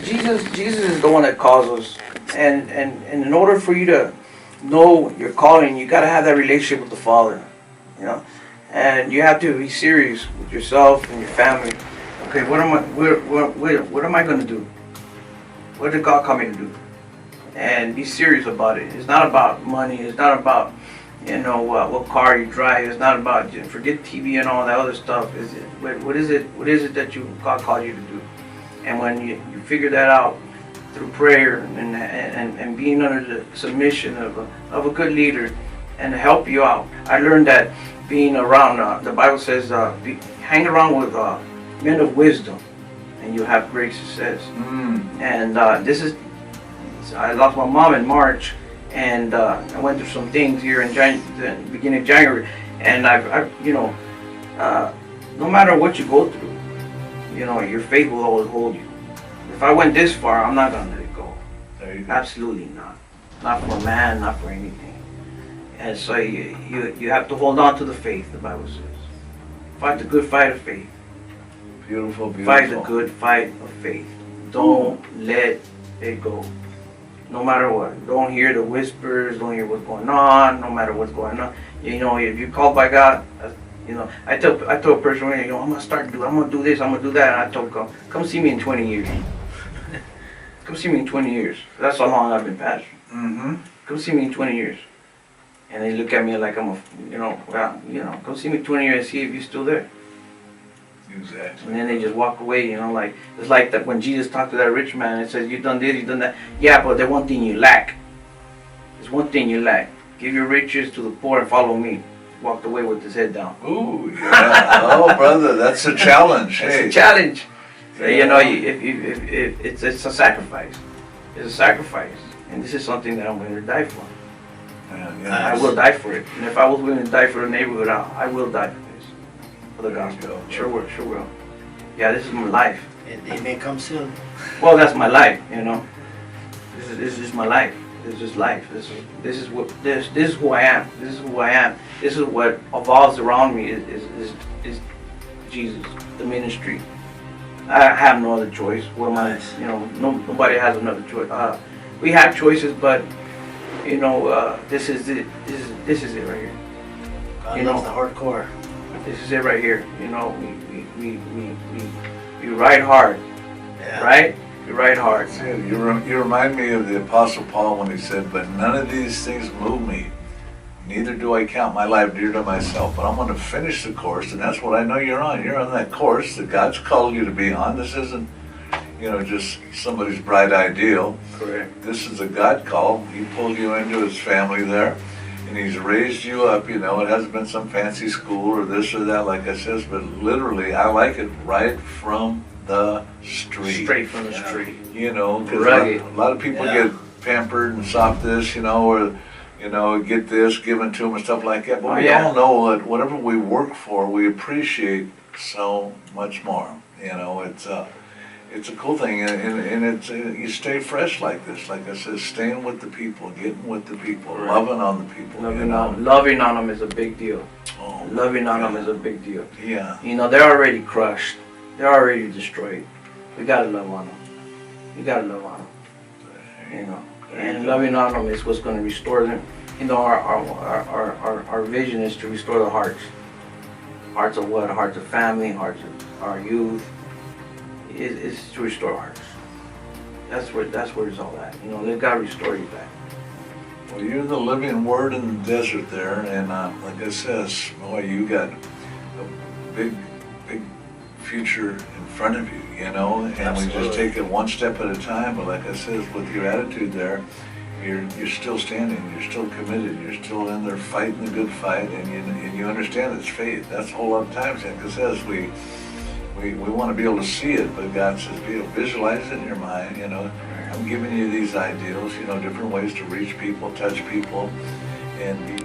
Jesus is the one that calls us, and in order for you to know your calling, you got to have that relationship with the Father, you know, and you have to be serious with yourself and your family. Okay, what am I going to do? What did God call me to do? And be serious about it. It's not about money. It's not about, what car you drive. It's not about, forget TV and all that other stuff. What is it that God called you to do? And when you figure that out through prayer and being under the submission of a good leader and to help you out. I learned that being around, the Bible says, hang around with men of wisdom and you have great success. And I lost my mom in March, and I went through some things here in the beginning of January, and no matter what you go through, your faith will always hold you. If I went this far, I'm not gonna let it go. There you go. Absolutely not. Not for man, not for anything. And so you have to hold on to the faith, the Bible says. Fight the good fight of faith. Beautiful, beautiful. Fight the good fight of faith. Don't let it go. No matter what. Don't hear the whispers. Don't hear what's going on. No matter what's going on. If you're called by God, I told a person, I'm gonna do this, I'm gonna do that. And I told them, come see me in 20 years. Come see me in 20 years. That's how long I've been pastoring. Mm-hmm. Come see me in 20 years. And they look at me like I'm come see me in 20 years and see if you're still there. Exactly. And then they just walk away, it's like that when Jesus talked to that rich man and says, you've done this, you've done that. Yeah, but there's one thing you lack. There's one thing you lack. Give your riches to the poor and follow me. Walked away with his head down. Ooh, yeah. Oh, brother, that's a challenge. It's a challenge. So, it's a sacrifice. It's a sacrifice. And this is something that I'm willing to die for. Yeah. I will die for it. And if I was willing to die for the neighborhood, I will die for this. For the gospel. Sure will. Yeah, this is my life. It may come soon. Well, that's my life, This is my life. This is life. This is who I am. This is who I am. This is what evolves around me is Jesus, the ministry. I have no other choice. Nobody has another choice. We have choices, but this is it. This is it right here. God loves the hardcore. This is it right here. We ride hard, right? We ride hard. You remind me of the Apostle Paul when he said, but none of these things move me. Neither do I count my life dear to myself. But I'm going to finish the course, and that's what I know you're on. You're on that course that God's called you to be on. This isn't, just somebody's bright ideal. Correct. This is a God call. He pulled you into his family there, and he's raised you up. It hasn't been some fancy school or this or that, like I says, but literally, I like it right from the street. Straight from the street. Because a lot of people get pampered and soft this, or get this given to them and stuff like that. But we all know that whatever we work for, we appreciate so much more. It's a cool thing, and it's you stay fresh like this. Like I said, staying with the people, getting with the people, loving on the people. Loving on them is a big deal. Oh, loving on them is a big deal. Yeah. They're already crushed. They're already destroyed. We gotta love on them. We gotta love on them. And loving on them is what's going to restore them. Our vision is to restore the hearts. Hearts of what? Hearts of family, hearts of our youth. It's to restore hearts. That's where it's all at. They've got to restore you back. Well, you're the living word in the desert there, and like I says, boy, you got a big future in front of you, and Absolutely. we just take it one step at a time. But like I says, with your attitude there, you're still standing, you're still committed, you're still in there fighting the good fight, and you understand it's faith. That's a whole lot of times, like it says, we want to be able to see it, but God says, visualize it in your mind. I'm giving you these ideals, different ways to reach people, touch people, and be